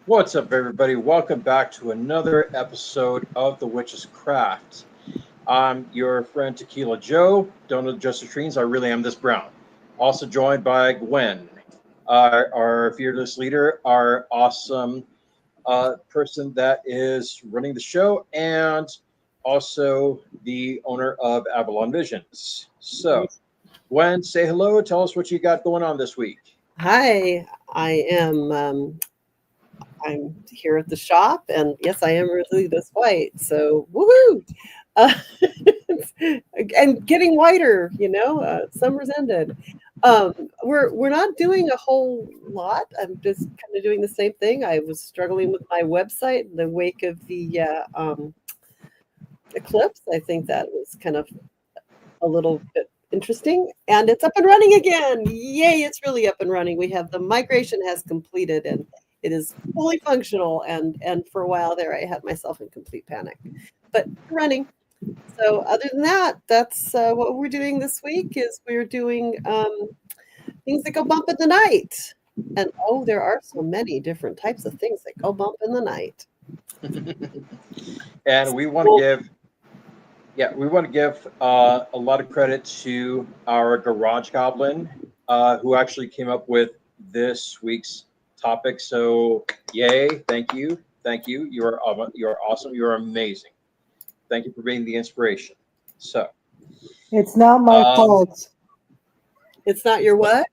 What's up, everybody? Welcome back to another episode of The Witch's Craft. I'm your friend Tequila Joe. Don't adjust the streams. I really am this brown. Also joined by Gwen, our fearless leader, our awesome person that is running the show, and also the owner of Avalon Visions. So, Gwen, say hello. Tell us what you got going on this week. Hi, I am. I'm here at the shop, and yes, I am really this white. So woohoo! Uh, and getting whiter. Summer's ended. We're not doing a whole lot. I'm just kind of doing the same thing. I was struggling with my website in the wake of the eclipse. I think that was kind of a little bit interesting, and it's up and running again. Yay, it's really up and running. We have the migration has completed, and it is fully functional, and for a while there I had myself in complete panic, but running. So other than that, that's what we're doing this week is we're doing things that go bump in the night. And oh, there are so many different types of things that go bump in the night. And we want to Well, give we want to give a lot of credit to our garage goblin, who actually came up with this week's topic. So, yay! Thank you. You're awesome. You're amazing. Thank you for being the inspiration. So, It's not my um, fault. it's not your what?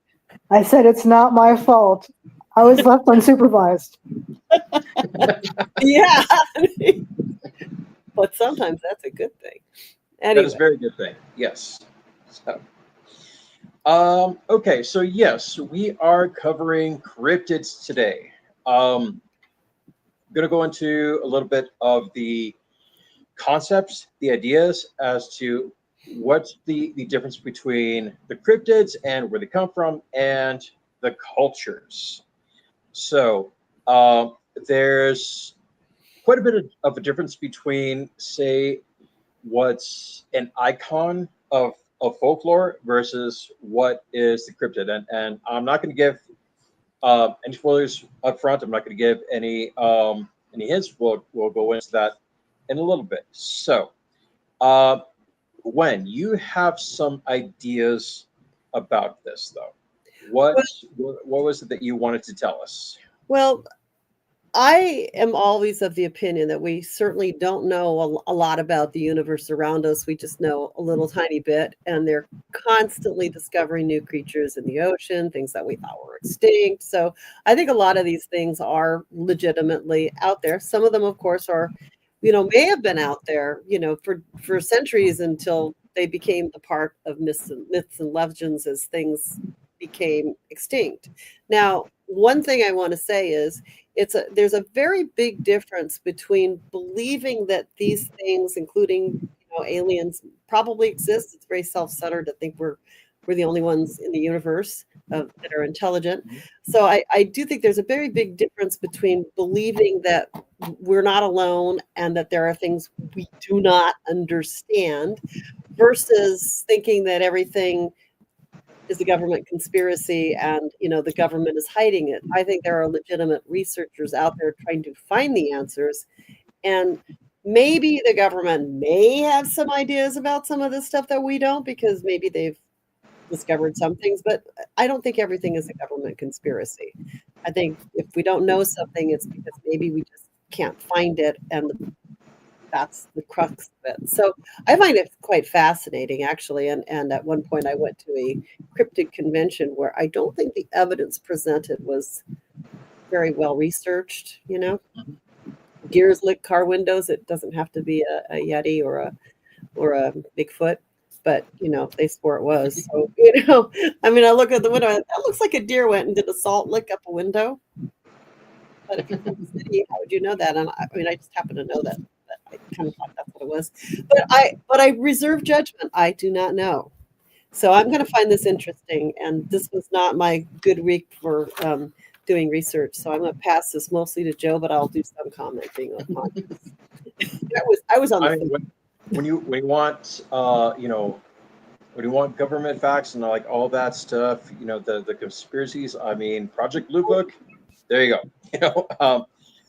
I said it's not my fault. I was left unsupervised. Yeah. But sometimes that's a good thing. that is Anyway. a very good thing. Yes. So, okay. So yes, we are covering cryptids today. I'm going to go into a little bit of the concepts, the ideas as to what's the difference between the cryptids and where they come from and the cultures. So there's quite a bit of a difference between, say, what's an icon of folklore versus what is the cryptid. And I'm not going to give any spoilers up front. I'm not going to give any hints. We'll go into that in a little bit. So, uh, Gwen, you have some ideas about this, though. Well, What was it that you wanted to tell us? well, I am always of the opinion that we certainly don't know a lot about the universe around us. We just know a little tiny bit, and they're constantly discovering new creatures in the ocean, things that we thought were extinct. So I think a lot of these things are legitimately out there. Some of them, of course, are, may have been out there, for centuries until they became the part of myths and legends as things became extinct. Now, one thing I want to say is there's a very big difference between believing that these things, including aliens, probably exist. It's very self-centered to think we're the only ones in the universe that are intelligent. So I do think there's a very big difference between believing that we're not alone and that there are things we do not understand versus thinking that everything is a government conspiracy and the government is hiding it. I think there are legitimate researchers out there trying to find the answers, and maybe the government may have some ideas about some of this stuff that we don't because maybe they've discovered some things, but I don't think everything is a government conspiracy. I think if we don't know something, it's because maybe we just can't find it, and that's the crux of it. So I find it quite fascinating, actually. And at one point, I went to a cryptid convention where I don't think the evidence presented was very well researched. Gears lick car windows. It doesn't have to be a Yeti or a Bigfoot, but they swore it was. So I mean, I look at the window. That looks like a deer went and did a salt lick up a window. But if you're from the city, how would you know that? And I mean, I just happen to know that. But I kind of thought that's what it was. But I reserve judgment. I do not know. So I'm going to find this interesting. And this was not my good week for doing research. So I'm going to pass this mostly to Joe, but I'll do some commenting on this. I was on the I mean, fence. when you want when you want government facts and like all that stuff, the conspiracies. I mean, Project Blue Book. There you go.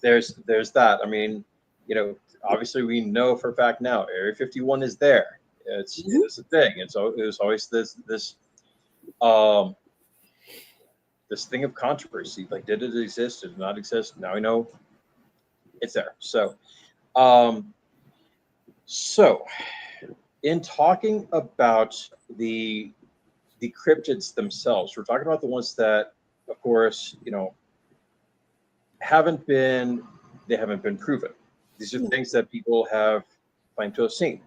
there's that. I mean, you know, obviously we know for a fact now Area 51 is there. It's a thing. It was always um this thing of controversy. Like, did it exist? Did it not exist? Now we know it's there. Um, so in talking about the the cryptids themselves, we're talking about the ones that, of course, you know, haven't been they haven't been proven. These are things that people have claimed to have seen.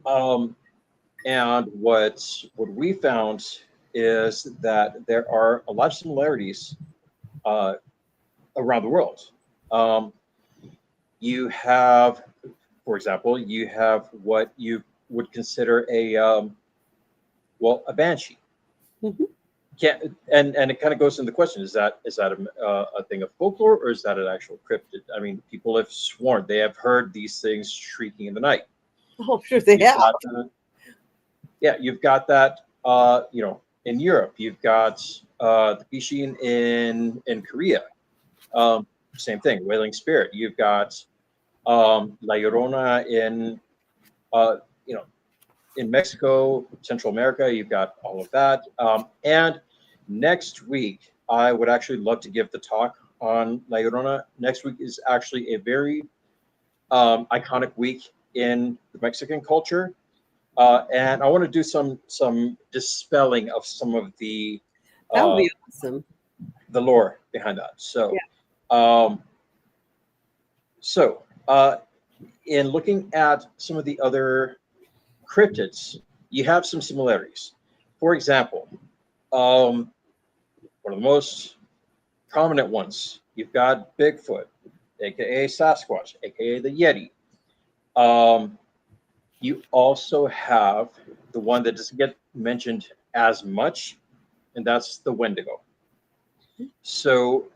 Um, and what we found is that there are a lot of similarities uh, around the world. Um, you have, for example, you have what you would consider a banshee. Mhm. And it kind of goes into the question: is that a thing of folklore, or is that an actual cryptid? I mean, people have sworn they have heard these things shrieking in the night. Oh, sure they You've have. got yeah, you've got that. You know, in Europe, you've got the Pishin in Korea. Um, Same thing, wailing spirit. You've got La Llorona in uh, you know in Mexico, Central America. You've got all of that. And next week, I would actually love to give the talk on La Llorona. Next week is actually a very iconic week in the Mexican culture. And I want to do some dispelling of some of That would uh, be awesome. the lore behind that. Yeah. Um, so in looking at some of the other cryptids, you have some similarities. For example, one of the most prominent ones, you've got Bigfoot, aka Sasquatch, aka the Yeti. Um, you also have the one that doesn't get mentioned as much, and that's the Wendigo. So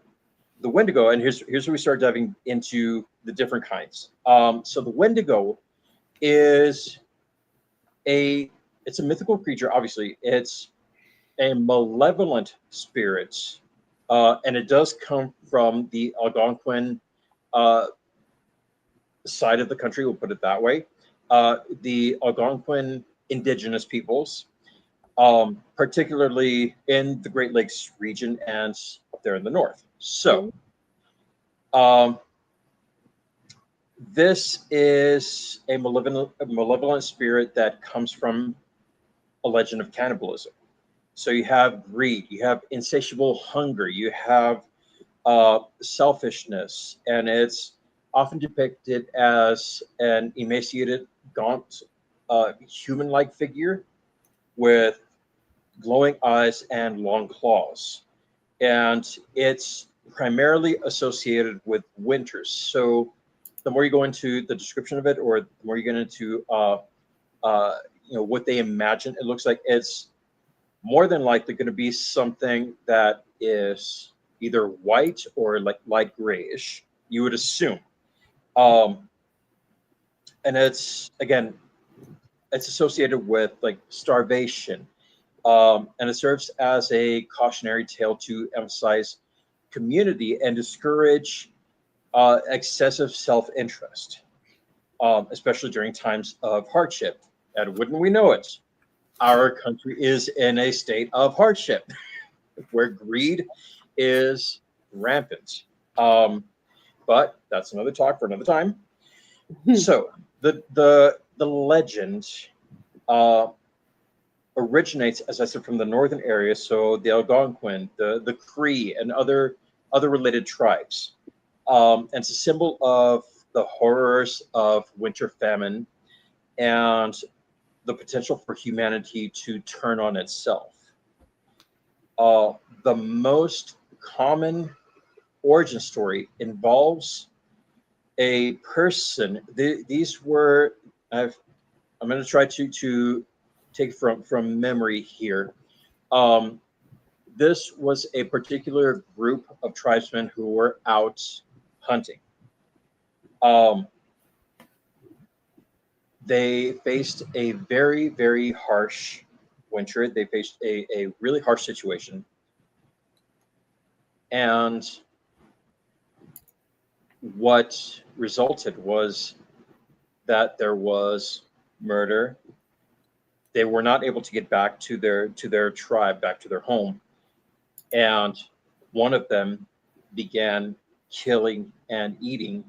the Wendigo, and here's where we start diving into the different kinds. So the Wendigo is a it's a mythical creature. Obviously, it's a malevolent spirit, and it does come from the Algonquin uh, side of the country. We'll put it that way. The Algonquin indigenous peoples, particularly in the Great Lakes region and up there in the north. So, Mhm. um, this is a malevolent spirit that comes from a legend of cannibalism. So you have greed, you have insatiable hunger, you have selfishness, and it's often depicted as an emaciated, gaunt, human-like figure with glowing eyes and long claws. And it's primarily associated with winters. So the more you go into the description of it, or the more you get into uh, what they imagine it looks like, it's more than likely going to be something that is either white or like light grayish. You would assume, um, and it's associated with like starvation, and it serves as a cautionary tale to emphasize community and discourage excessive self-interest, especially during times of hardship. And wouldn't we know it, our country is in a state of hardship where greed is rampant. Um, but that's another talk for another time. So the legend uh, originates, as I said, from the northern area. So the Algonquin, the Cree, and other related tribes. And it's a symbol of the horrors of winter famine and the potential for humanity to turn on itself. Uh, the most common origin story involves a person. These were I'm going to try to take from memory here. Um, this was a particular group of tribesmen who were out hunting. Um, they faced a very harsh winter. They faced a really harsh situation, and what resulted was that there was murder. They were not able to get back to their tribe, back to their home, and one of them began killing and eating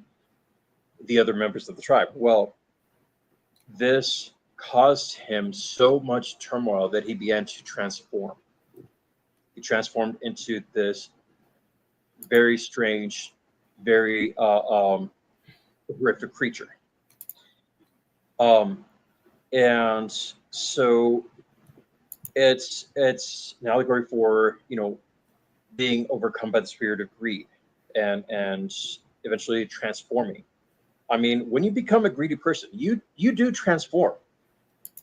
the other members of the tribe. Well, this caused him so much turmoil that he began to transform. He transformed into this very strange, very horrific creature. And so it's an allegory for, being overcome by the spirit of greed and eventually transforming. I mean, when you become a greedy person, you do transform.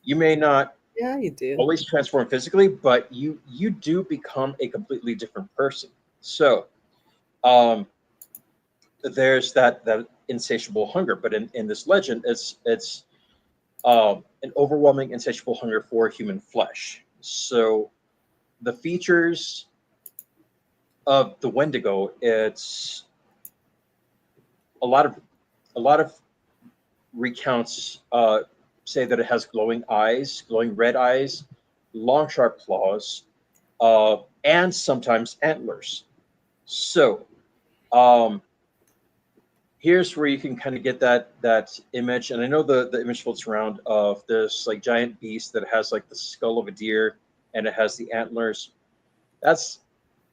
You may not Yeah, you do. always transform physically, but you do become a completely different person. So there's that insatiable hunger, but in this legend, it's an overwhelming insatiable hunger for human flesh. So the features of the Wendigo, it's a lot of recounts say that it has glowing eyes, glowing red eyes, long sharp claws, and sometimes antlers. So um, here's where you can kind of get that image, and I know the image floats around of this like giant beast that has like the skull of a deer and it has the antlers. That's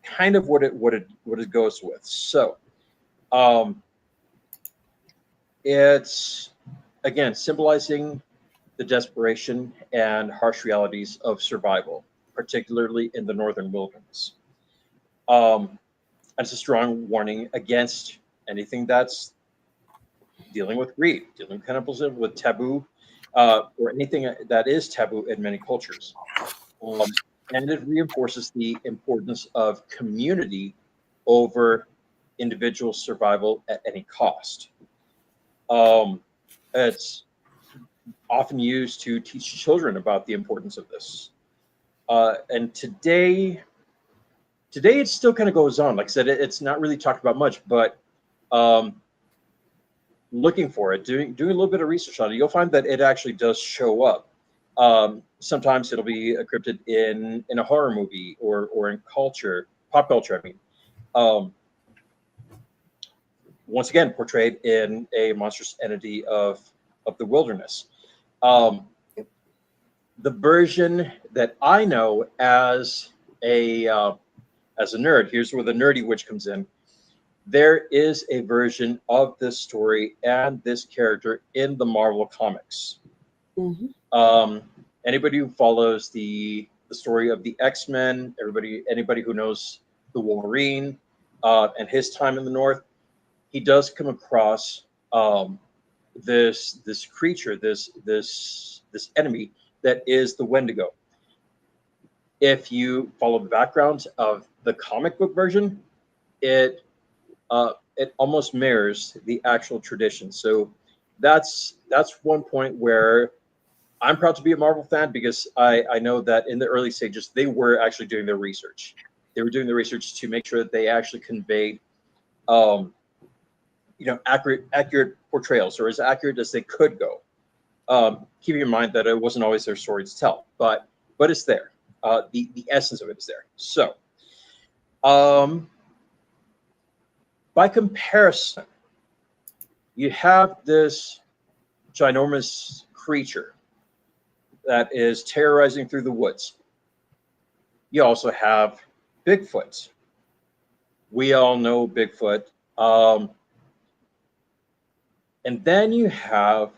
kind of what it goes with. So um, it's again symbolizing the desperation and harsh realities of survival, particularly in the northern wilderness. And it's a strong warning against anything that's dealing with greed, dealing with cannibalism, with taboo, or anything that is taboo in many cultures. Um, and it reinforces the importance of community over individual survival at any cost. Um, it's often used to teach children about the importance of this. And today it still kind of goes on. Like I said, it's not really talked about much, but um, looking for it, doing a little bit of research on it, you'll find that it actually does show up. Sometimes it'll be a cryptid in a horror movie or in pop culture. I mean, um, once again portrayed in a monstrous entity of the wilderness. Um, the version that I know as a nerd, here's where the nerdy witch comes in. There is a version of this story and this character in the Marvel comics. Hmm. Um, Anybody who follows the story of the X-Men, anybody who knows the Wolverine and his time in the North, he does come across this creature, this enemy that is the Wendigo. If you follow the background of the comic book version, it almost mirrors the actual tradition. So that's one point where I'm proud to be a Marvel fan, because I know that in the early stages they were actually doing their research. They were doing the research to make sure that they actually conveyed um, accurate portrayals, or as accurate as they could go. Keeping in mind that it wasn't always their story to tell, but it's there. The essence of it is there. So um, by comparison, you have this ginormous creature that is terrorizing through the woods. You also have Bigfoot. We all know Bigfoot. And then you have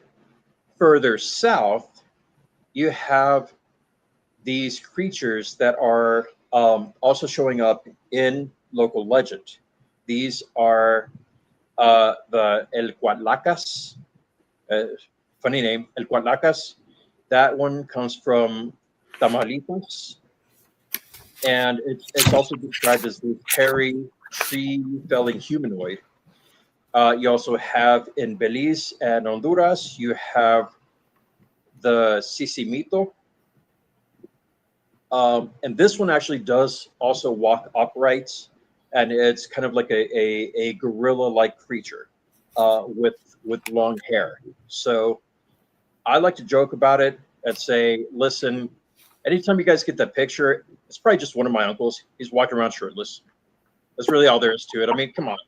further south, you have these creatures that are also showing up in local legend. These are the El Cuatlacas. Funny name, El Cuatlacas. That one comes from Tamaulipas, and it's also described as this hairy, tree-felling humanoid. You also have in Belize and Honduras, you have the Sisimito. And this one actually does also walk upright, and it's kind of like a gorilla-like creature. with long hair. So I like to joke about it and say, listen, anytime you guys get that picture, it's probably just one of my uncles. He's walking around shirtless. That's really all there is to it. I mean, come on,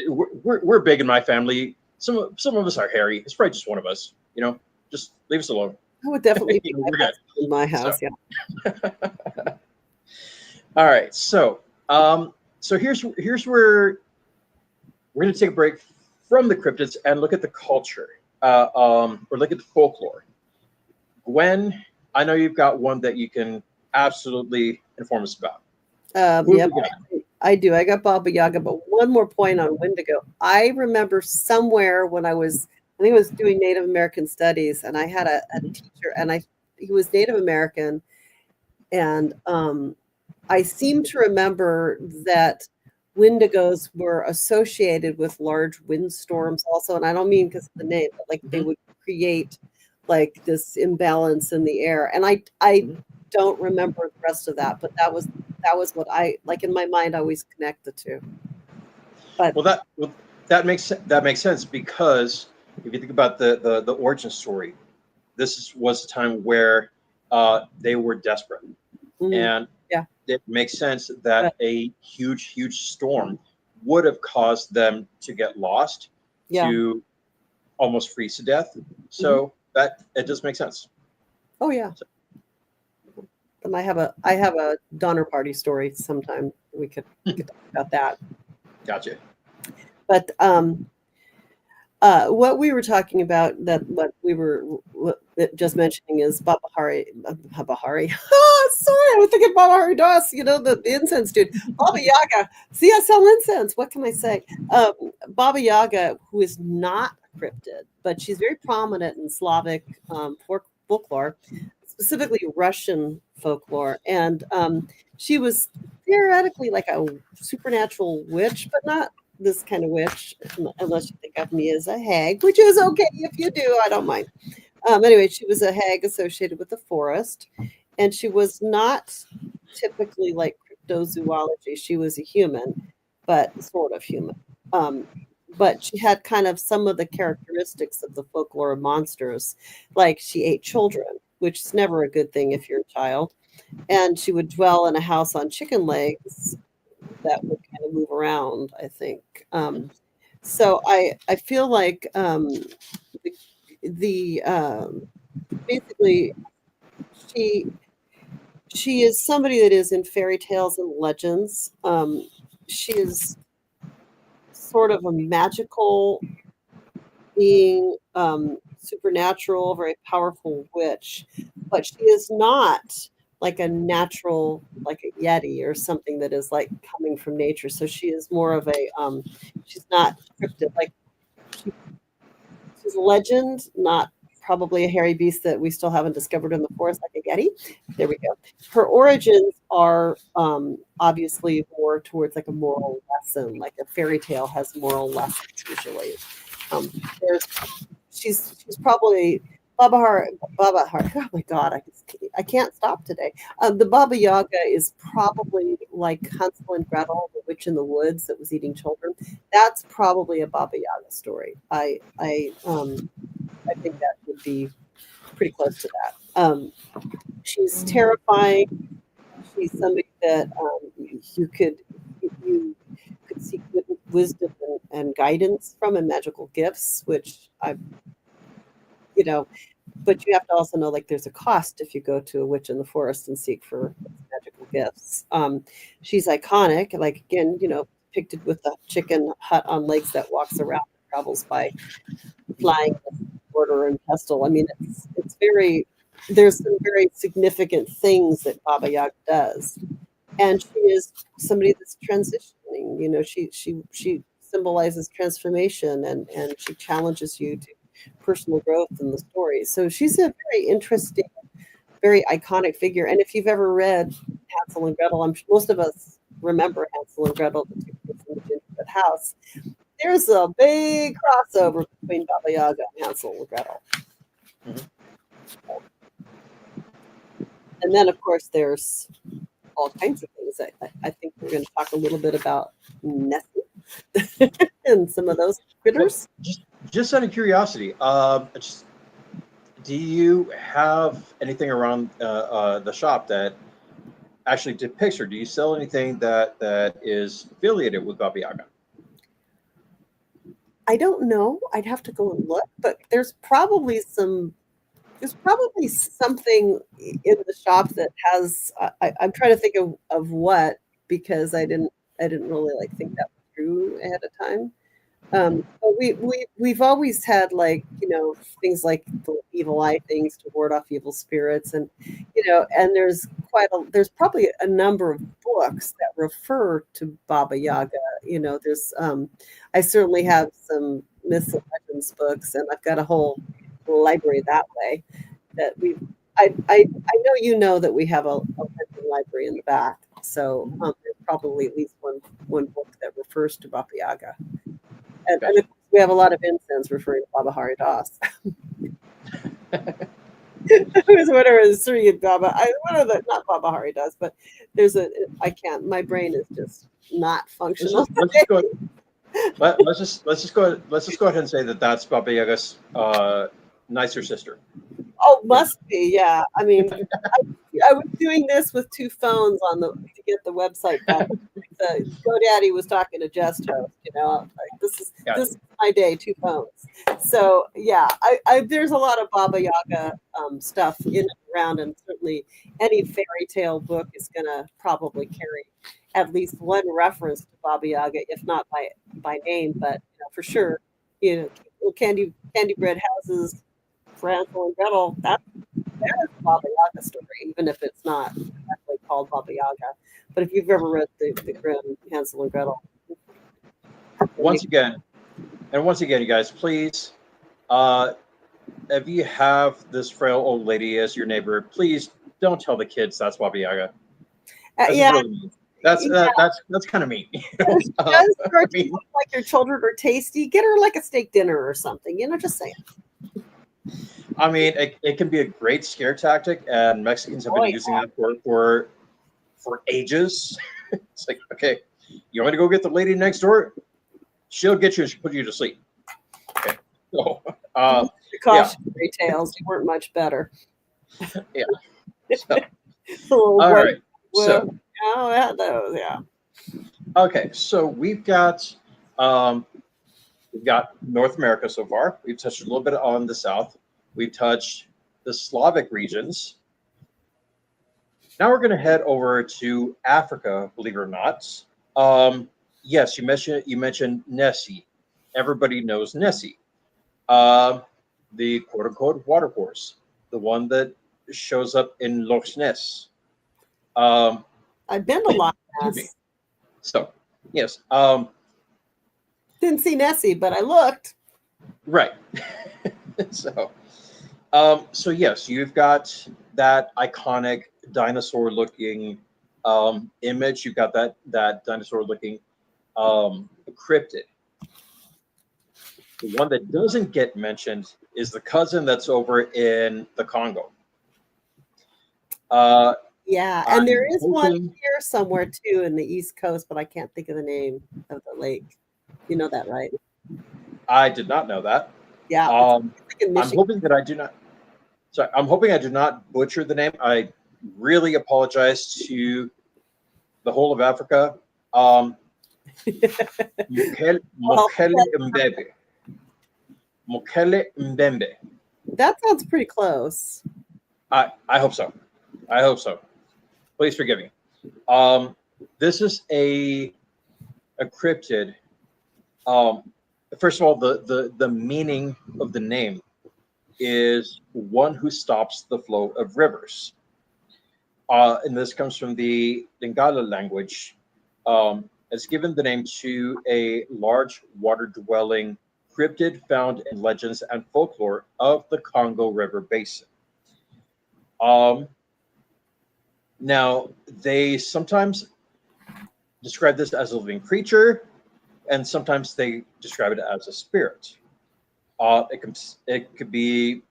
we're big in my family. Some of us are hairy. It's probably just one of us. Just leave us alone. I would definitely be We're good. in my house. So. Yeah. All right. So here's where we're going to take a break from the cryptids and look at the culture, or look at the folklore. Gwen, I know you've got one that you can absolutely inform us about. Yeah, I do. I got Baba Yaga, but one more point on Wendigo. I remember somewhere when I think I was doing Native American studies, and I had a teacher, and he was Native American, and I seem to remember that Wendigos were associated with large windstorms also, and I don't mean because of the name, but like they would create like this imbalance in the air, and I don't remember the rest of that, but that was what I like in my mind. I always connect the two. But that makes sense, because if you think about the origin story, was a time where they were desperate, and it makes sense that a huge storm would have caused them to get lost, to almost freeze to death. So that it does make sense. Oh yeah. So. And I have a Donner Party story sometime. We could talk about that. Gotcha. But what we were talking about, what we were just mentioning is Baba Hari. Sorry, I was thinking Baba Hari Das, the incense dude. Baba Yaga. See, I sell incense. What can I say? Baba Yaga, who is not a cryptid, but she's very prominent in Slavic folklore, specifically Russian folklore. And she was theoretically like a supernatural witch, but not this kind of witch, unless you think of me as a hag, which is okay if you do. I don't mind. Anyway, she was a hag associated with the forest, and she was not typically like cryptozoology. She was a human, but sort of human. But she had kind of some of the characteristics of the folklore of monsters, like she ate children, which is never a good thing if you're a child, and she would dwell in a house on chicken legs that would kind of move around, I think. So I feel like basically she is somebody that is in fairy tales and legends. She is sort of a magical being, supernatural, very powerful witch, but she is not like a natural, like a yeti or something that is like coming from nature. So she is more of a she's not cryptid, like she's a legend, not probably a hairy beast that we still haven't discovered in the forest like a yeti. There we go. Her origins are obviously more towards like a moral lesson, like a fairy tale has moral lessons usually. She's probably Baba Hari. Oh my God, I can't stop today. The Baba Yaga is probably like Hansel and Gretel, the witch in the woods that was eating children. That's probably a Baba Yaga story. I think that would be pretty close to that. She's terrifying. She's somebody that you could seek wisdom and guidance from, and magical gifts, which but you have to also know like there's a cost if you go to a witch in the forest and seek for magical gifts. She's iconic, like again, depicted with the chicken hut on legs that walks around and travels by flying mortar and pestle. I mean, it's there's some very significant things that Baba Yaga does. And she is somebody that's transitioning. She symbolizes transformation, and she challenges you to personal growth in the story. So she's a very interesting, very iconic figure. And if you've ever read Hansel and Gretel, most of us remember Hansel and Gretel, the two kids in the gingerbread house. There's a big crossover between Baba Yaga and Hansel and Gretel. And then, of course, there's all kinds of things. I think we're going to talk a little bit about Nessie and some of those critters. Well, just out of curiosity, do you have anything around the shop that actually depicts her? Do you sell anything that is affiliated with Baba Yaga? I don't know. I'd have to go and look, but there's probably something in the shop that has. I'm trying to think of what, because I didn't really like think that through ahead of time. But we've always had, like, things like the evil eye things to ward off evil spirits, and and there's probably a number of books that refer to Baba Yaga. There's I certainly have some myths and legends books, and I've got a whole library that way that I know that we have a legend library in the back, so there's probably at least one book that refers to Baba Yaga. And of course, we have a lot of incense referring to Baba Hari Das. Who's whatever is Sri Baba. Not Baba Hari Das, but I can't. My brain is just not functional. Let's just go ahead and say that that's Baba Yaga's nicer sister. Oh, must be, yeah. I mean, I was doing this with two phones to get the website back. GoDaddy was talking to Just Host, like, this is my day, two phones. So yeah, there's a lot of Baba Yaga stuff in and around, and certainly any fairy tale book is gonna probably carry at least one reference to Baba Yaga, if not by name, but for sure, candy bread houses for Hansel and Gretel. That is a Baba Yaga story, even if it's not actually called Baba Yaga. But if you've ever read the Grimm Hansel and Gretel, once again, you guys, please, if you have this frail old lady as your neighbor, please don't tell the kids that's Baba Yaga. That's really mean. That's kind of mean. Just look like your children are tasty. Get her like a steak dinner or something. Just saying. I mean, it can be a great scare tactic, and Mexicans have been using that for ages. It's like, okay, you want me to go get the lady next door? She'll get you and she'll put you to sleep. Okay. So, the cautionary tales, you weren't much better. Yeah. So, all right. So, those, yeah. Okay, so we've got North America so far. We've touched a little bit on the South. We've touched the Slavic regions. Now we're going to head over to Africa, believe it or not. Yes, you mentioned Nessie. Everybody knows Nessie, the quote-unquote water horse, the one that shows up in Loch Ness. I've been to Loch Ness. So, yes. Didn't see Nessie, but I looked. Right. So yes, you've got that iconic dinosaur-looking image. You've got that dinosaur-looking cryptid. The one that doesn't get mentioned is the cousin that's over in the Congo. Yeah, and there is one here somewhere too in the East Coast, but I can't think of the name of the lake. You know that, right? I did not know that. Yeah. I'm hoping that I do not. Sorry, I'm hoping I do not butcher the name. I really apologize to the whole of Africa. Mokele Mbembe. Mokele Mbembe. That sounds pretty close. I hope so. I hope so. Please forgive me. This is a cryptid. First of all, the meaning of the name is one who stops the flow of rivers. And this comes from the Lingala language. It's given the name to a large water-dwelling cryptid found in legends and folklore of the Congo River Basin. Now, they sometimes describe this as a living creature, and sometimes they describe it as a spirit. It could be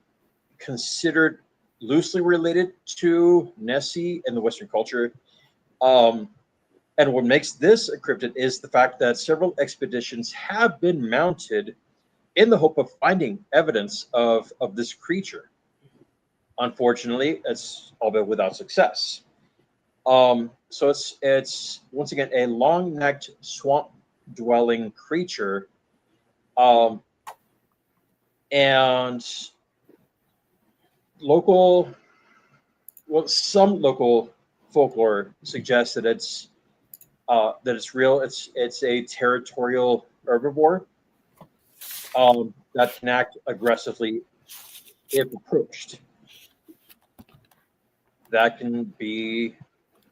considered loosely related to Nessie in the Western culture, and And what makes this a cryptid is the fact that several expeditions have been mounted in the hope of finding evidence of this creature. Unfortunately, it's all but without success. So it's once again a long-necked swamp-dwelling creature, and some local folklore suggests that it's real. It's a territorial herbivore that can act aggressively if approached. That can be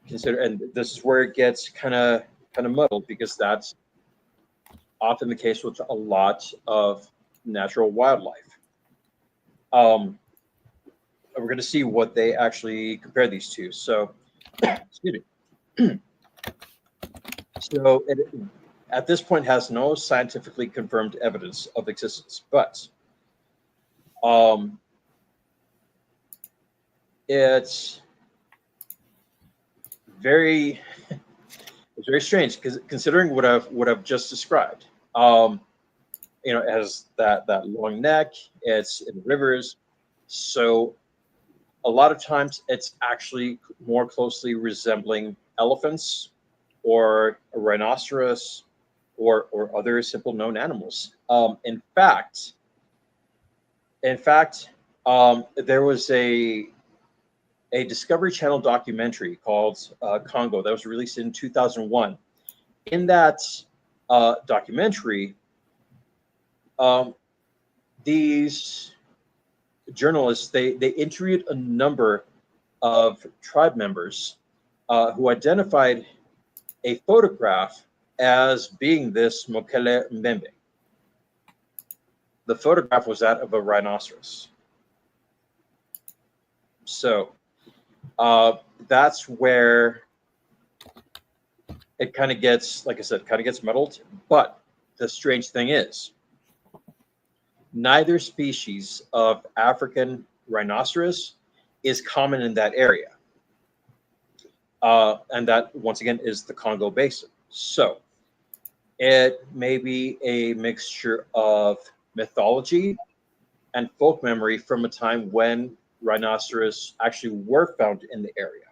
considered, and this is where it gets kind of muddled, because that's often the case with a lot of natural wildlife. We're going to see what they actually compare these to. So, excuse me. So, it, at this point, has no scientifically confirmed evidence of existence, but it's very strange, because considering what I've just described. It has that long neck. It's in rivers, so a lot of times it's actually more closely resembling elephants or a rhinoceros or other simple known animals. In fact, there was a Discovery Channel documentary called Congo that was released in 2001. In that documentary, these journalists they interviewed a number of tribe members who identified a photograph as being this Mokele Mbembe. The photograph was that of a rhinoceros. So that's where it kind of gets, like I said, kind of gets muddled. But the strange thing is, neither species of African rhinoceros is common in that area. And that, once again, is the Congo Basin. So it may be a mixture of mythology and folk memory from a time when rhinoceros actually were found in the area.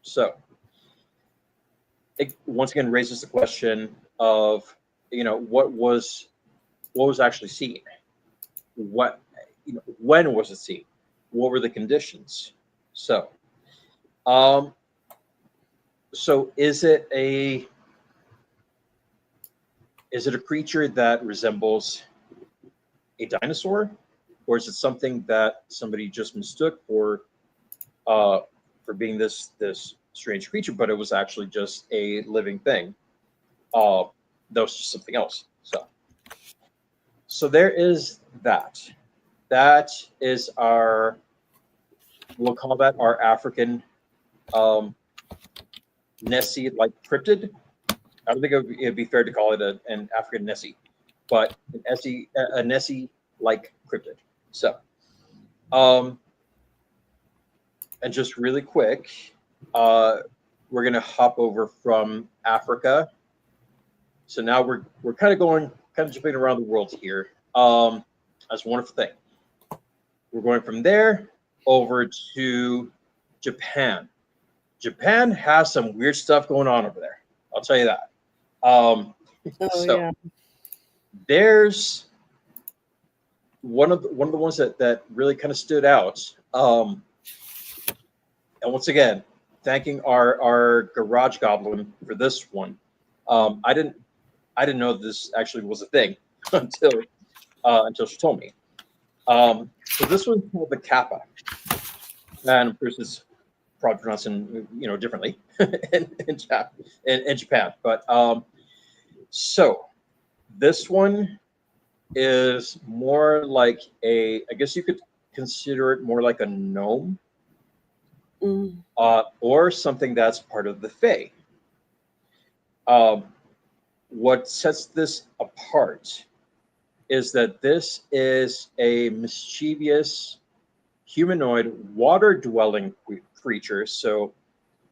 So it once again raises the question of, what was actually seen? When was it seen? What were the conditions? So, is it a creature that resembles a dinosaur, or is it something that somebody just mistook for being this strange creature, but it was actually just a living thing? That was just something else. So there is that. That is we'll call that our African Nessie-like cryptid. I don't think it'd be fair to call it an African Nessie, but a Nessie-like cryptid. So, and just really quick, we're gonna hop over from Africa. So now we're kind of jumping around the world here. That's a wonderful thing. We're going from there over to Japan. Japan has some weird stuff going on over there. I'll tell you that. Yeah. There's one of the ones that really kind of stood out. And once again, thanking our garage goblin for this one. I didn't know this actually was a thing until she told me. So this one's called the Kappa, and of course it's probably pronounced differently in Japan. But so this one is more like I guess you could consider it more like a gnome, or something that's part of the Fae. What sets this apart is that this is a mischievous humanoid water-dwelling creature. So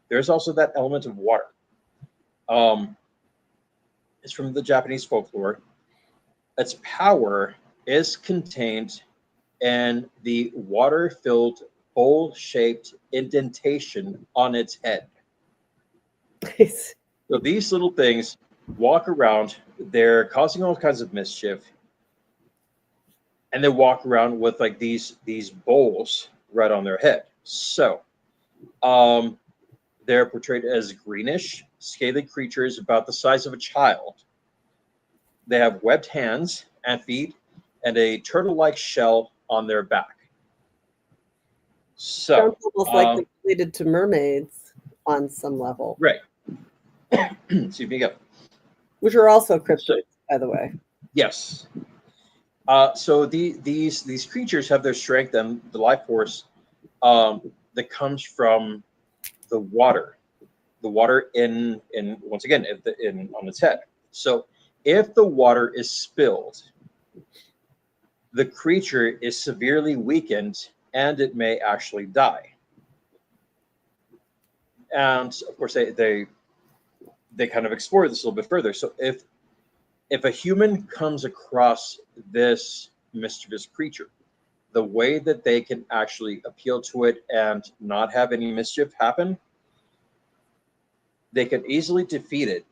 there's also that element of water. It's from the Japanese folklore. Its power is contained in the water-filled bowl-shaped indentation on its head. So these little things walk around, they're causing all kinds of mischief, and they walk around with like these bowls right on their head. So they're portrayed as greenish, scaly creatures about the size of a child. They have webbed hands and feet and a turtle-like shell on their back. So, Sounds almost like they're related to mermaids on some level, right. Excuse me again. which are also cryptids, by the way. Yes. So these creatures have their strength and the life force that comes from the water in once again in on its head. So if the water is spilled, the creature is severely weakened and it may actually die. And of course they kind of explore this a little bit further. So if a human comes across this mischievous creature, the way that they can actually appeal to it and not have any mischief happen, they can easily defeat it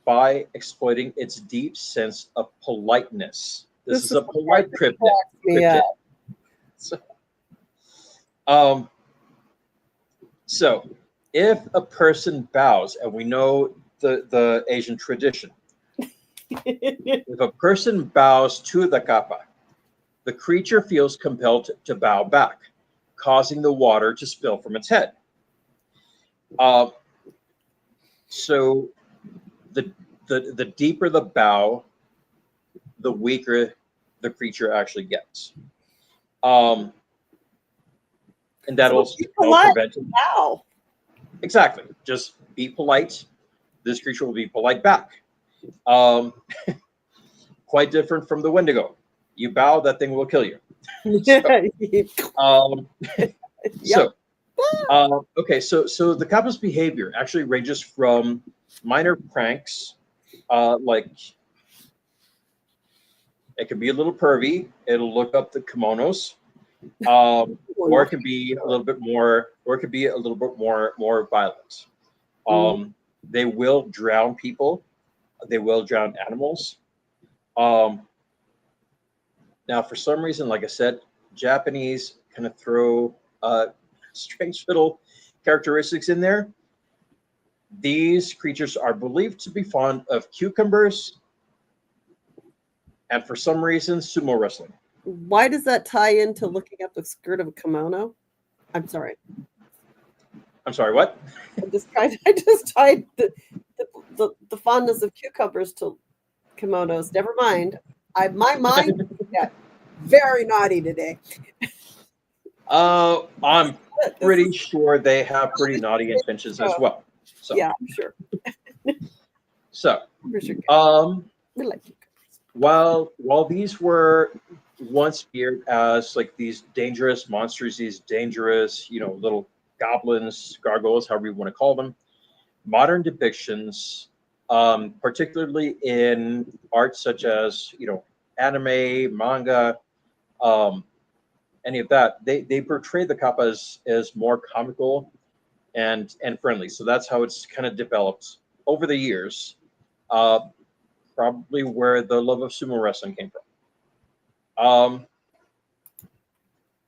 by exploiting its deep sense of politeness. This is a polite cryptid. Yeah. So if a person bows, and we know the Asian tradition, if a person bows to the kappa, the creature feels compelled to bow back, causing the water to spill from its head. So the deeper the bow, the weaker the creature actually gets. And that'll prevent it. Wow. Exactly. Just be polite. This creature will be polite back. Quite different from the Wendigo. You bow, that thing will kill you. Okay, so the kappa's behavior actually ranges from minor pranks, like it can be a little pervy. It'll look up the kimonos, or it can be a little bit more, more violent. They will drown people. They will drown animals. Now, for some reason, like I said, Japanese kind of throw strange little characteristics in there. These creatures are believed to be fond of cucumbers, and for some reason, sumo wrestling. Why does that tie into looking up the skirt of a kimono? I'm sorry. I'm sorry, what? I just tied the fondness of cucumbers to kimonos. Never mind. My mind got very naughty today. I'm pretty sure they have pretty naughty intentions as well. So. Yeah, I'm sure. So, we like cucumbers. While these were once feared as like these dangerous monsters, these dangerous, little goblins, gargoyles, however you want to call them, modern depictions, particularly in art such as anime, manga, any of that, they portray the kappa as more comical and friendly. So that's how it's kind of developed over the years. Probably where the love of sumo wrestling came from.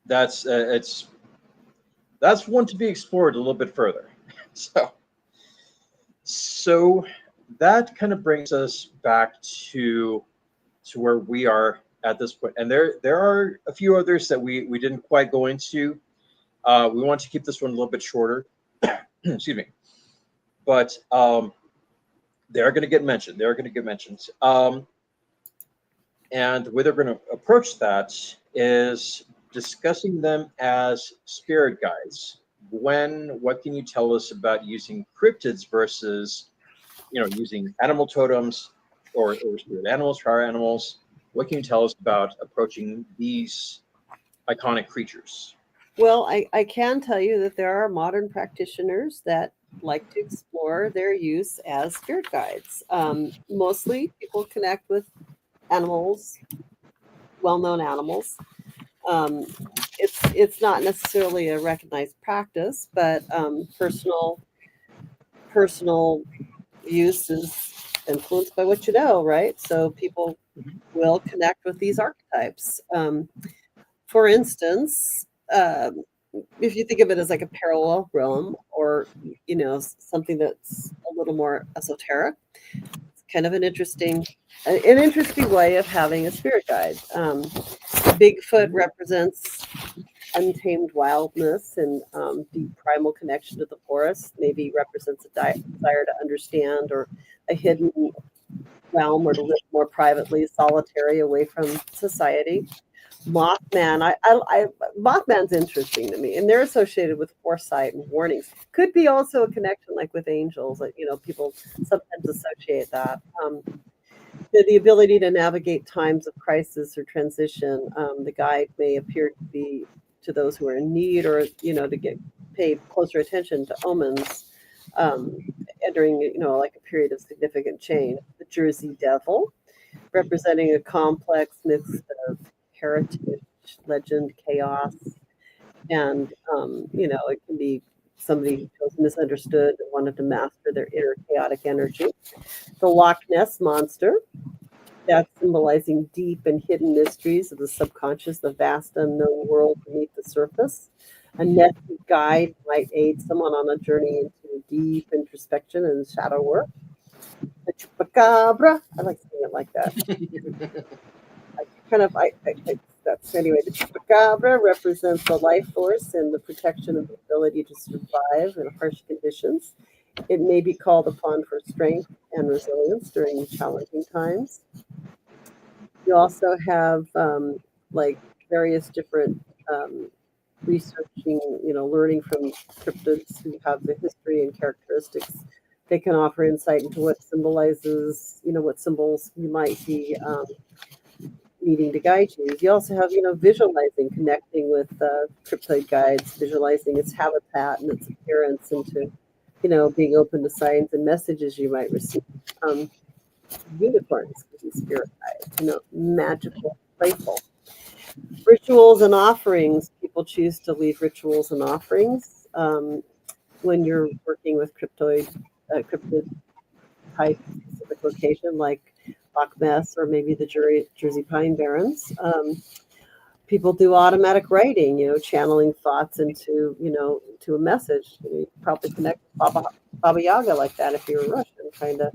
That's one to be explored a little bit further. So that kind of brings us back to where we are at this point. And there are a few others that we didn't quite go into. We want to keep this one a little bit shorter. Excuse me. But they're going to get mentioned. And where they're going to approach that is discussing them as spirit guides. What can you tell us about using cryptids versus, using animal totems or spirit animals, power animals? What can you tell us about approaching these iconic creatures? Well, I can tell you that there are modern practitioners that like to explore their use as spirit guides. Mostly people connect with animals, well-known animals. Um, it's not necessarily a recognized practice, but personal use is influenced by what you know, right? So people will connect with these archetypes. For instance, if you think of it as like a parallel realm, or something that's a little more esoteric, it's kind of an interesting way of having a spirit guide. Bigfoot represents untamed wildness and deep primal connection to the forest. Maybe represents a desire to understand, or a hidden realm, or to live more privately, solitary, away from society. Mothman, Mothman's interesting to me, and they're associated with foresight and warnings. Could be also a connection, like with angels. Like, people sometimes associate that. The ability to navigate times of crisis or transition. The guide may appear to be to those who are in need, or to pay closer attention to omens entering like a period of significant change. The Jersey Devil, representing a complex mix of heritage, legend, chaos, and it can be somebody who feels misunderstood and wanted to master their inner chaotic energy. The Loch Ness Monster, that's symbolizing deep and hidden mysteries of the subconscious, the vast unknown world beneath the surface. A nested guide might aid someone on a journey into deep introspection and shadow work. The chupacabra, I like saying it like that. That's anyway. The chupacabra represents the life force and the protection of the ability to survive in harsh conditions. It may be called upon for strength and resilience during challenging times. You also have like various different researching, learning from cryptids who have the history and characteristics. They can offer insight into what symbolizes, what symbols you might be needing to guide you. You also have, visualizing, connecting with cryptid guides, visualizing its habitat and its appearance, and to, being open to signs and messages you might receive. Unicorns, spirit guides, magical, playful. Rituals and offerings. People choose to leave rituals and offerings when you're working with cryptid type specific location, like Loch Ness or maybe the Jersey Pine Barrens. People do automatic writing, channeling thoughts into, to a message. You probably connect with Baba Yaga like that if you were Russian, trying to,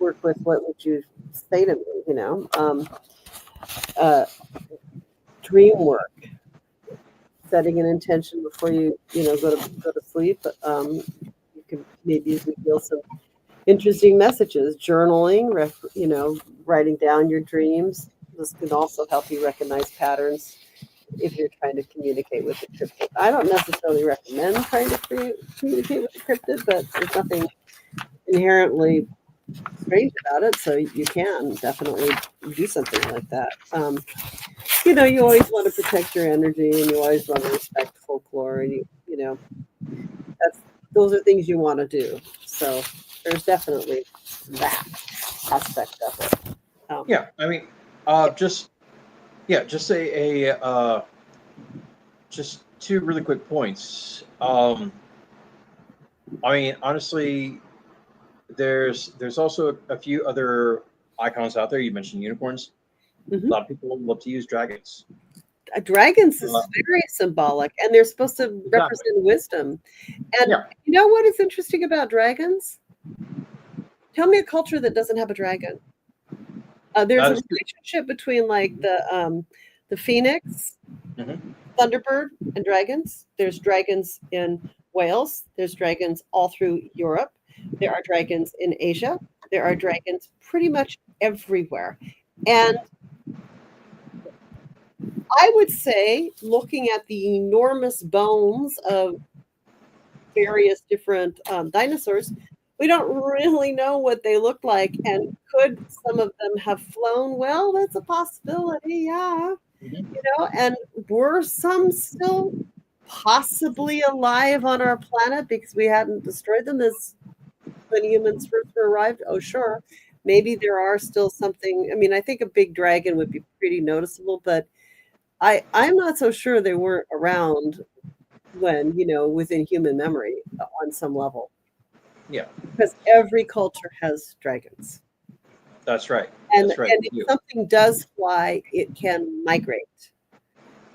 work with what would you say to me, dream work, setting an intention before you, go to sleep. You can maybe reveal some interesting messages. Journaling, writing down your dreams. This can also help you recognize patterns if you're trying to communicate with the cryptid. I don't necessarily recommend trying to communicate with the cryptid, but there's nothing inherently strange about it, so you can definitely do something like that. You always want to protect your energy, and you always want to respect folklore, and those are things you want to do. So there's definitely that aspect of it. Yeah, I mean, just just two really quick points. I mean, honestly, there's also a few other icons out there. You mentioned unicorns. Mhm. A lot of people love to use dragons. Dragons is very symbolic, and they're supposed to represent wisdom. And Yeah. you know what is interesting about dragons? Tell me a culture that doesn't have a dragon. There's a relationship between like the phoenix, thunderbird, and dragons. There's dragons in Wales. There's dragons all through Europe. There are dragons in Asia. There are dragons pretty much everywhere. And I would say, looking at the enormous bones of various different dinosaurs, we don't really know what they look like. And could some of them have flown? Well, that's a possibility, yeah. And were some still possibly alive on our planet because we hadn't destroyed them as when humans first arrived. Oh, sure. Maybe there are still something. I mean, I think a big dragon would be pretty noticeable, but I'm not so sure they weren't around when, within human memory on some level. Yeah, Because every culture has dragons. that's right. And, That's right. and if something does fly, it can migrate.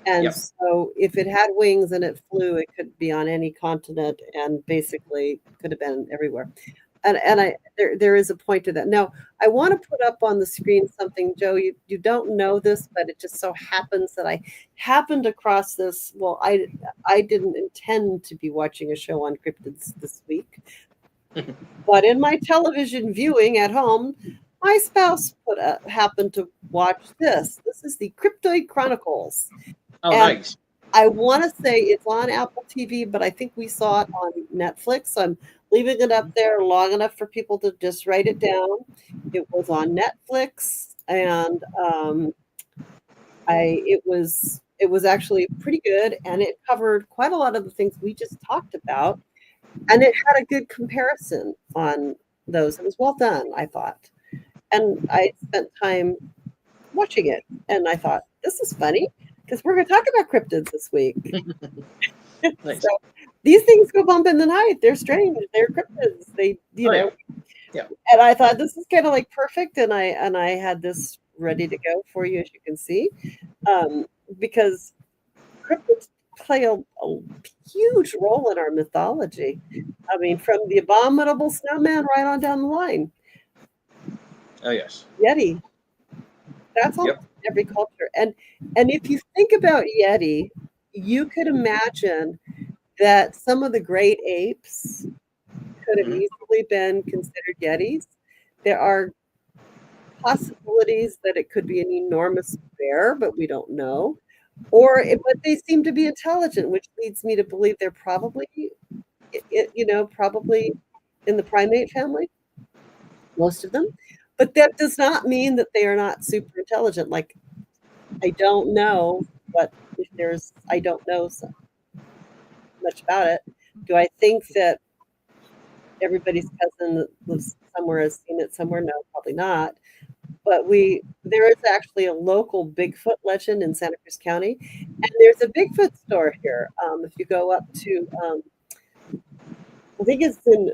And Yep. so if it had wings and it flew, it could be on any continent and basically could have been everywhere. And there is a point to that. Now, I want to put up on the screen something, Joe, you don't know this, but it just so happens that I happened across this. Well, I didn't intend to be watching a show on cryptids this week, but in my television viewing at home, my spouse happened to watch this. This is the Cryptoid Chronicles. Oh, And nice. I want to say it's on Apple TV, but I think we saw it on Netflix. So I'm leaving it up there long enough for people to just write it down. It was on Netflix, and it was actually pretty good, and it covered quite a lot of the things we just talked about, and it had a good comparison on those. It was well done, I thought, and I spent time watching it, and I thought this is funny because we're going to talk about cryptids this week. Nice. So these things go bump in the night. They're strange. They're cryptids. They, know. Yeah. And I thought this is kind of like perfect, and I had this ready to go for you, as you can see, because cryptids play a huge role in our mythology. I mean, from the abominable snowman right on down the line. Oh, yes. Yeti. That's all. Yep. Every culture. And if you think about Yeti, you could imagine that some of the great apes could have easily been considered Yetis. There are possibilities that it could be an enormous bear, but we don't know. But they seem to be intelligent, which leads me to believe they're probably, probably in the primate family, most of them. But that does not mean that they are not super intelligent. Like, I don't know, but I don't know so much about it. Do I think that everybody's cousin that lives somewhere has seen it somewhere? No, probably not. But there is actually a local Bigfoot legend in Santa Cruz County, and there's a Bigfoot store here. If you go up to, I think it's in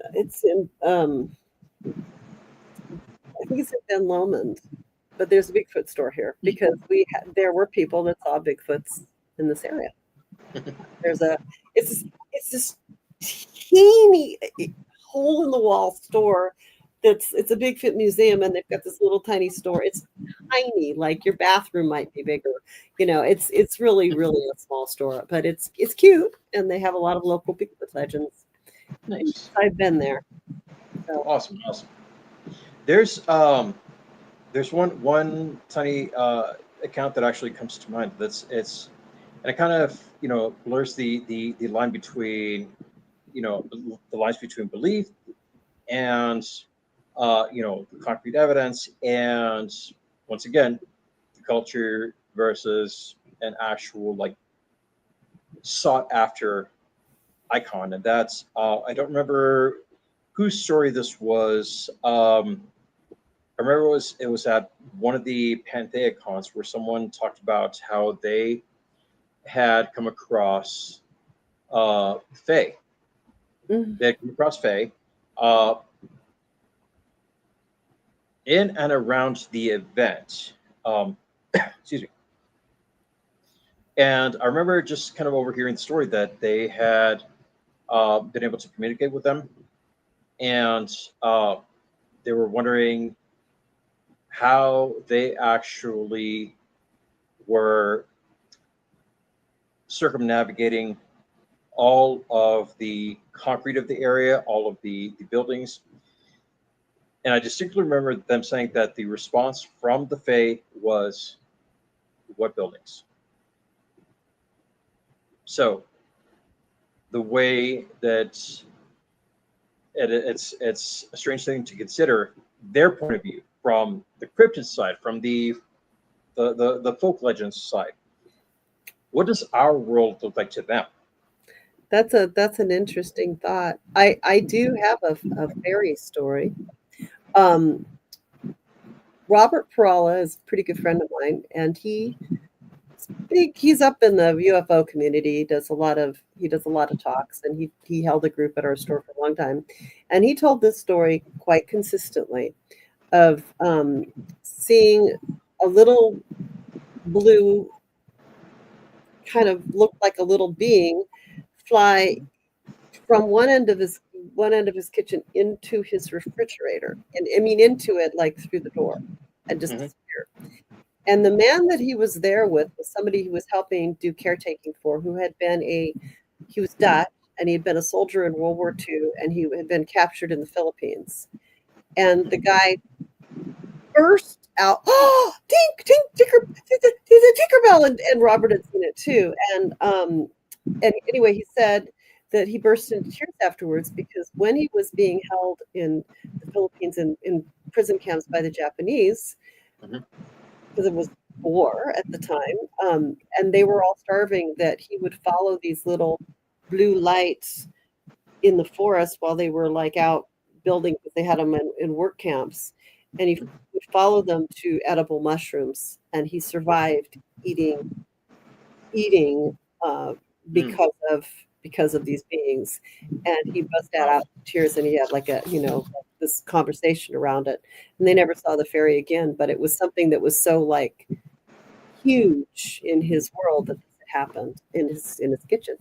Ben Lomond, but there's a Bigfoot store here because there were people that saw Bigfoots in this area. It's this teeny hole in the wall store. It's a Bigfoot museum, and they've got this little tiny store. It's tiny, like your bathroom might be bigger. It's really, really a small store, but it's cute, and they have a lot of local Bigfoot legends. Nice. I've been there. So. Awesome. There's one tiny account that actually comes to mind. And it kind of blurs the line between the lines between belief and concrete evidence, and once again the culture versus an actual sought after icon. And that's I don't remember whose story this was. I remember it was at one of the Pantheacons where someone talked about how they had come across Fae. Mm-hmm. They had come across Fae in and around the event. Excuse me. And I remember just kind of overhearing the story that they had been able to communicate with them, and they were wondering how they actually were circumnavigating all of the concrete of the area, all of the buildings. And I distinctly remember them saying that the response from the Fae was, "What buildings?" So the way that it's a strange thing to consider their point of view from the cryptid side, from the folk legends side. What does our world look like to them? That's an interesting thought. I do have a fairy story. Um, Robert Perala is a pretty good friend of mine, and he's up in the UFO community. He does a lot of talks, and he held a group at our store for a long time, and he told this story quite consistently of seeing a little blue, kind of looked like a little being, fly from one end of his kitchen into his refrigerator, and I mean into it like through the door, and just Mhm. disappear. And the man that he was there with was somebody he was helping do caretaking for, he was Dutch, and he had been a soldier in World War II, and he had been captured in the Philippines. And the guy burst out, oh, tink, tink, tinker, he's a Tinkerbell, and Robert had seen it too. And anyway, he said that he burst into tears afterwards because when he was being held in the Philippines in prison camps by the Japanese, Mhm. because it was war at the time, and they were all starving, that he would follow these little blue lights in the forest while they were like out building, because they had them in work camps, and he would follow them to edible mushrooms, and he survived eating Mm. because of these beings, and he busted Wow. out in tears, and he had like this conversation around it, and they never saw the fairy again, but it was something that was so like huge in his world that this had happened in his kitchen.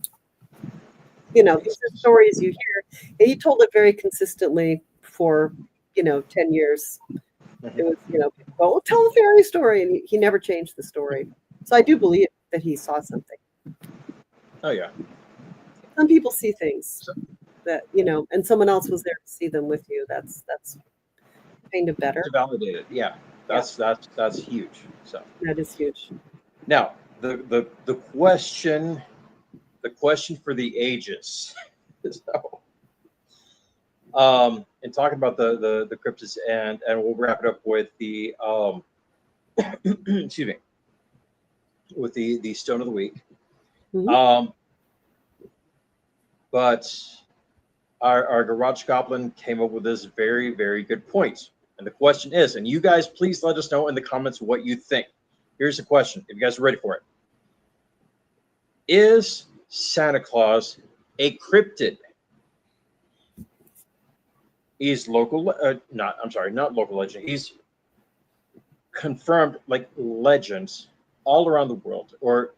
These are stories you hear. And he told it very consistently for 10 years. It Mhm. was, people go, "Oh, tell the fairy story," and he never changed the story. So I do believe that he saw something. Oh yeah. Some people see things So, that, and someone else was there to see them with you. That's kind of better. to validate it, yeah, Yeah, that's huge. So that is huge. now the question for the ages. So, and talking about the cryptids, and we'll wrap it up with the excuse me, with the stone of the week. Mhm. Um, but our garage goblin came up with this very, very good point. And the question is, and you guys please let us know in the comments what you think. Here's the question, if you guys are ready for it. Is Santa Claus a cryptid? He's local, not local legend. He's confirmed like legends all around the world, or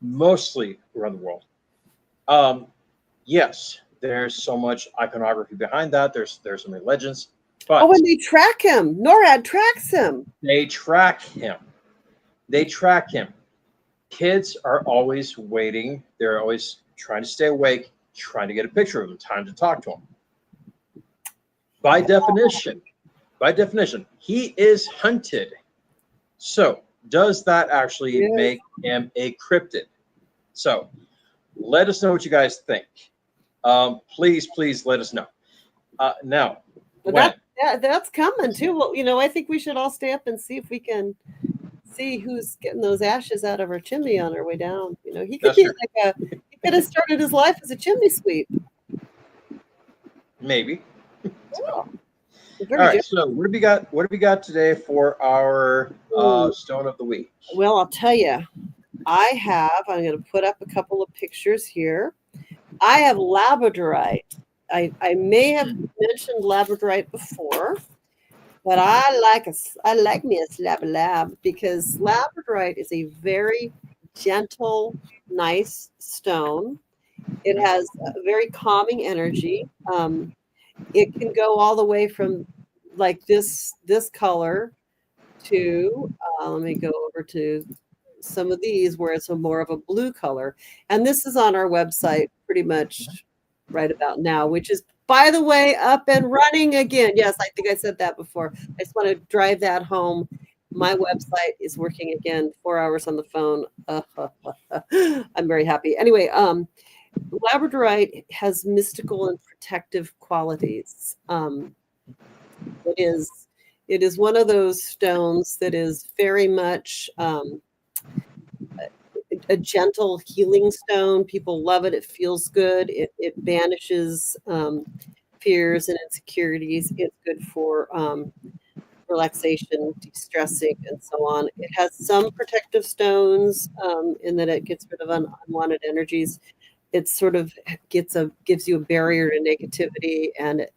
mostly around the world. Um, yes, there's so much iconography behind that. There's so many legends, Oh, but and they track him. NORAD tracks him. they track him. They track him. Kids are always waiting. They're always trying to stay awake, trying to get a picture of him, time to talk to him. By definition, he is hunted. So, does that actually Yes. make him a cryptid? So, let us know what you guys think. Please let us know. Now, But Gwen, that's coming too. Well, I think we should all stay up and see if we can see who's getting those ashes out of our chimney on our way down. He could that's be true. he could have started his life as a chimney sweep. Maybe. Yeah. All Very right. good. So, what do we got today for our Hmm. stone of the week? Well, I'll tell you, I'm going to put up a couple of pictures here. I have labradorite. I may have mentioned labradorite before, but I like me a lab because labradorite is a very gentle, nice stone. It Mhm. has a very calming energy. It can go all the way from like this color to let me go over to some of these where it's more of a blue color. And this is on our website pretty much right about now, which is, by the way, up and running again. Yes, I think I said that before. I just want to drive that home. My website is working again, 4 hours on the phone. I'm very happy. Anyway, labradorite has mystical and protective qualities. It is one of those stones that is very much a gentle healing stone. People love it. It feels good. It banishes fears and insecurities. It's good for relaxation, de-stressing, and so on. It has some protective stones in that it gets rid of unwanted energies. It sort of gives you a barrier to negativity, and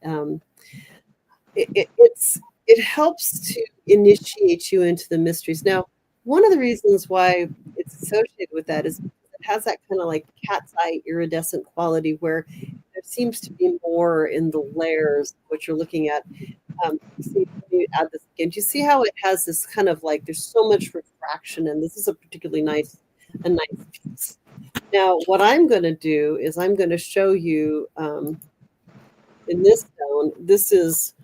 it helps to initiate you into the mysteries. Now, one of the reasons why it's associated with that is because it has that kind of like cat's eye iridescent quality where there seems to be more in the layers, what you're looking at. See, you add this again. Do you see how it has this kind of like there's so much refraction, and this is a particularly nice piece. Now, what I'm going to do is I'm going to show you in this stone. This is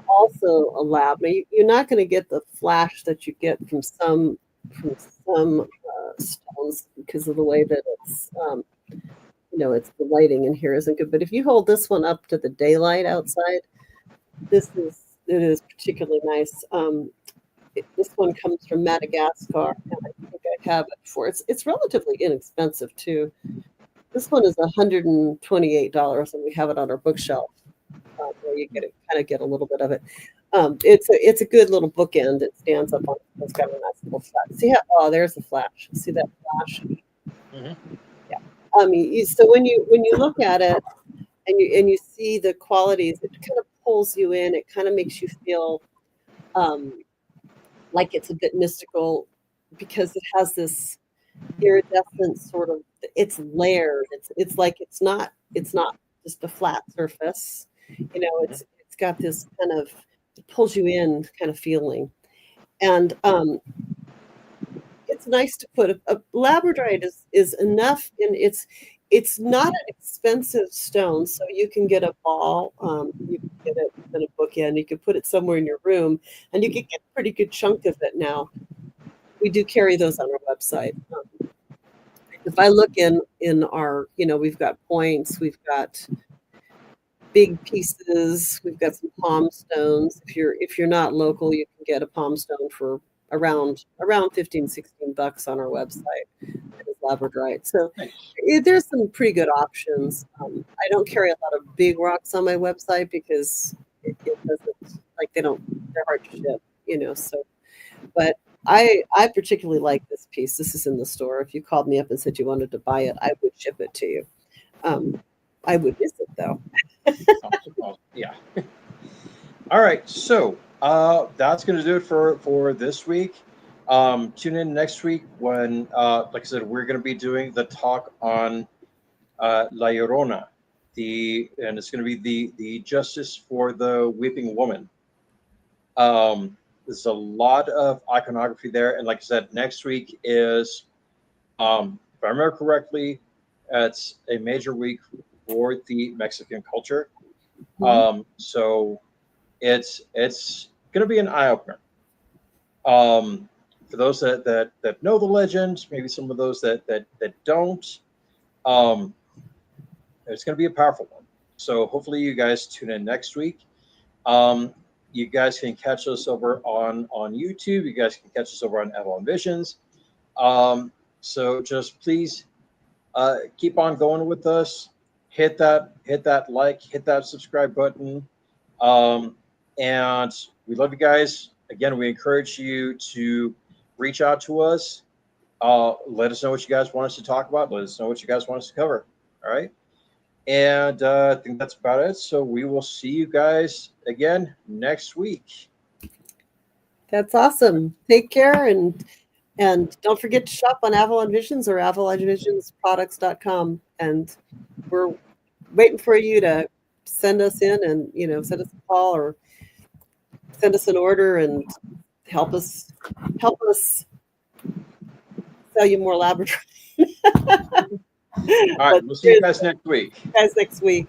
also a lab. Now, you're not going to get the flash that you get from some stones because of the way that it's it's the lighting in here isn't good. But if you hold this one up to the daylight outside, it is particularly nice. This one comes from Madagascar, and I think I have it before. It's relatively inexpensive too. This one is $128, and we have it on our bookshelf where you get a little bit of it. It's a good little bookend. It stands up on. It's got a nice little flash. See how? Oh, there's the flash. See that flash? Mm-hmm. Yeah. So when you look at it and you see the qualities, it kind of pulls you in. It kind of makes you feel like it's a bit mystical because it has this iridescent sort of. It's layered. It's like it's not just a flat surface. It's got this kind of it pulls you in kind of feeling, and it's nice to put a labradorite is enough, and it's not an expensive stone, so you can get a ball, you can get it in a bookend, you can put it somewhere in your room, and you can get a pretty good chunk of it now. We do carry those on our website. If I look in our, we've got points, we've got big pieces, we've got some palm stones. If you're not local, you can get a palm stone for around $15-16 on our website. It is labradorite. So there's some pretty good options. I don't carry a lot of big rocks on my website because it doesn't they're hard to ship, so but I particularly like this piece. This is in the store. If you called me up and said you wanted to buy it, I would ship it to you. I would miss it though. Yeah. All right. So that's going to do it for this week. Tune in next week when, like I said, we're going to be doing the talk on La Llorona, and it's going to be the justice for the weeping woman. There's a lot of iconography there, and like I said, next week is, if I remember correctly, it's a major week for the Mexican culture. So it's going to be an eye opener. For those that know the legend, maybe some of those that don't, it's going to be a powerful one. So hopefully you guys tune in next week. You guys can catch us over on YouTube. You guys can catch us over on Avalon Visions. So just please keep on going with us. Hit that like, hit that subscribe button. And we love you guys. Again, we encourage you to reach out to us. Let us know what you guys want us to talk about. Let us know what you guys want us to cover. All right. And I think that's about it. So we will see you guys again next week. That's awesome. Take care, and don't forget to shop on Avalon Visions or avalonvisionsproducts.com. And we're waiting for you to send us in and send us a call or send us an order and help us sell you more labradorite. All right, we'll see you guys next week. Next week.